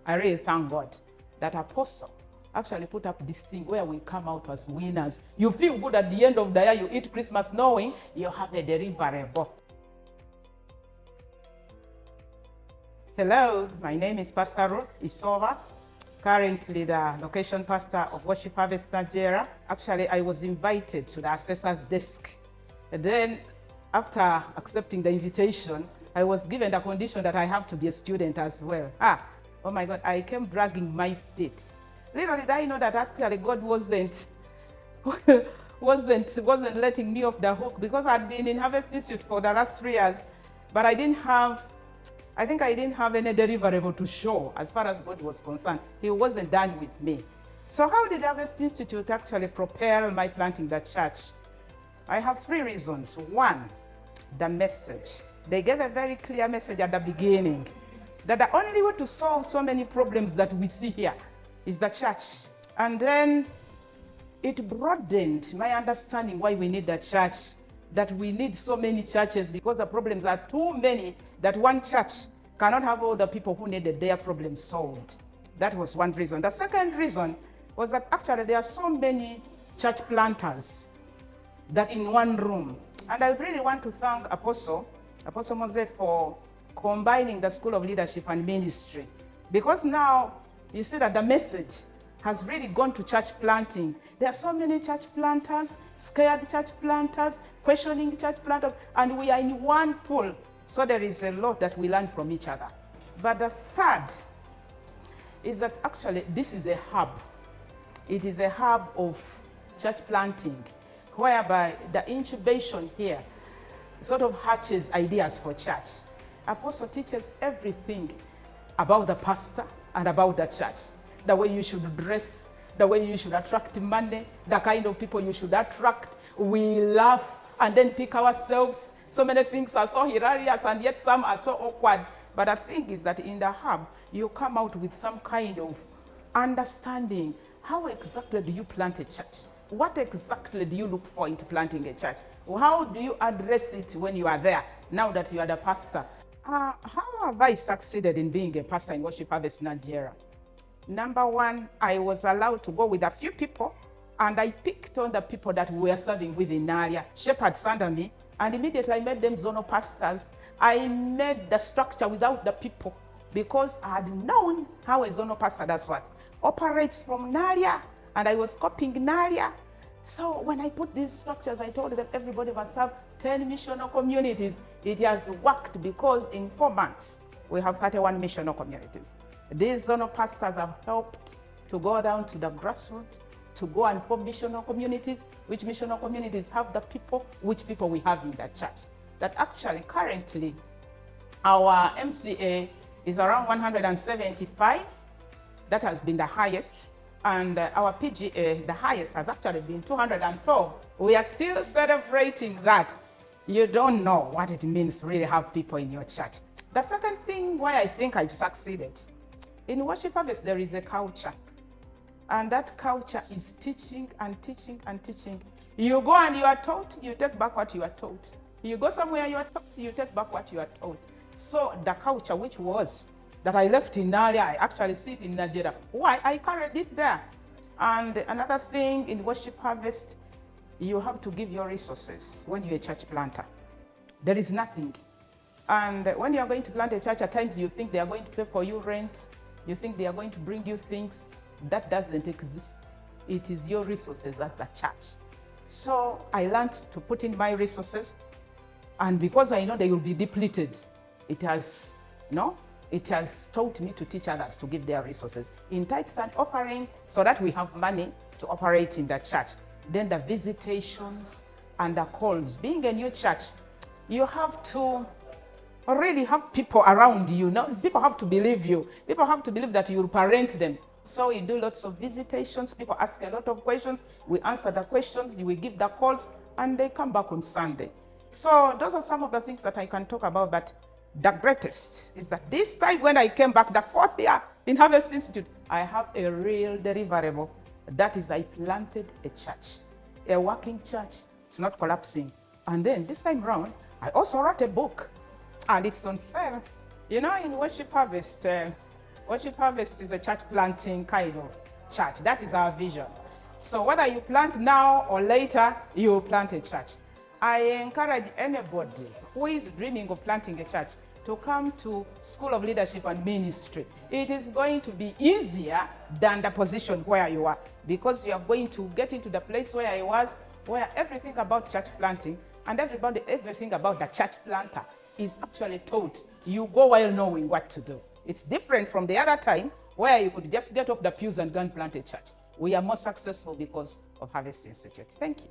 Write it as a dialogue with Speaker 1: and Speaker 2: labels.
Speaker 1: I really thank God that Apostle actually put up this thing where we come out as winners. You feel good at the end of the year, you eat Christmas knowing you have a deliverable. Hello, my name is Pastor Ruth Isooba, currently the location pastor of Worship Harvest Nigeria. Actually, I was invited to the assessor's desk. And then after accepting the invitation, I was given the condition that I have to be a student as well. Oh my God, I came dragging my feet. Little did I know that actually God wasn't letting me off the hook, because I'd been in Harvest Institute for the last 3 years, but I didn't have any deliverable to show as far as God was concerned. He wasn't done with me. So how did Harvest Institute actually propel my planting the church? I have 3 reasons. 1, the message. They gave a very clear message at the beginning that the only way to solve so many problems that we see here is the church. And then it broadened my understanding why we need the church, that we need so many churches because the problems are too many, that one church cannot have all the people who needed their problems solved. That was one reason. The second reason was that actually there are so many church planters that in one room. And I really want to thank Apostle Mose for combining the School of Leadership and Ministry, because now you see that the message has really gone to church planting. There are so many church planters, scared church planters, questioning church planters, and we are in one pool. So there is a lot that we learn from each other. But the third is that actually this is a hub. It is a hub of church planting, whereby the incubation here sort of hatches ideas for church. Apostle teaches everything about the pastor and about the church. The way you should dress, the way you should attract money, the kind of people you should attract. We laugh and then pick ourselves. So many things are so hilarious and yet some are so awkward. But the thing is that in the hub, you come out with some kind of understanding. How exactly do you plant a church? What exactly do you look for into planting a church? How do you address it when you are there, now that you are the pastor? How have I succeeded in being a pastor in Worship Harvest Nigeria? Number 1, I was allowed to go with a few people, and I picked on the people that we were serving with in area, shepherds under me, and immediately I made them zonal pastors. I made the structure without the people, because I had known how a zonal pastor does what? Operates from Naria, and I was copying Naria. So when I put these structures, I told them everybody must have 10 missional communities. It has worked, because in 4 months, we have 31 missional communities. These zonal pastors have helped to go down to the grassroots, to go and form missional communities. Which missional communities have the people? Which people we have in the church? That actually currently our MCA is around 175. That has been the highest. And our PGA, the highest, has actually been 212. We are still celebrating that. You don't know what it means to really have people in your church. The second thing why I think I've succeeded, in Worship Harvest there is a culture. And that culture is teaching and teaching and teaching. You go and you are taught, you take back what you are taught. You go somewhere you are taught, you take back what you are taught. So the culture, which was that I left in Nigeria, I actually see it in Nigeria. Why? I carried it there. And another thing in Worship Harvest, you have to give your resources when you're a church planter. There is nothing. And when you are going to plant a church, at times you think they are going to pay for you rent. You think they are going to bring you things. That doesn't exist. It is your resources as the church. So I learned to put in my resources. And because I know they will be depleted, it has taught me to teach others to give their resources in tithes and offering, so that we have money to operate in the church. Then the visitations and the calls. Being a new church, you have to really have people around you. Now, people have to believe you. People have to believe that you will parent them. So we do lots of visitations. People ask a lot of questions. We answer the questions. We give the calls, and they come back on Sunday. So those are some of the things that I can talk about. But the greatest is that this time when I came back, the 4th year in Harvest Institute, I have a real deliverable. That is, I planted a church, a working church. It's not collapsing. And then this time around, I also wrote a book, and it's on sale. You know, in Worship Harvest, Worship Harvest is a church planting kind of church. That is our vision. So whether you plant now or later, you will plant a church. I encourage anybody who is dreaming of planting a church to come to School of Leadership and Ministry. It is going to be easier than the position where you are, because you are going to get into the place where I was, where everything about church planting and everything about the church planter is actually taught. You go while knowing what to do. It's different from the other time where you could just get off the pews and go and plant a church. We are more successful because of Harvest Institute. Thank you.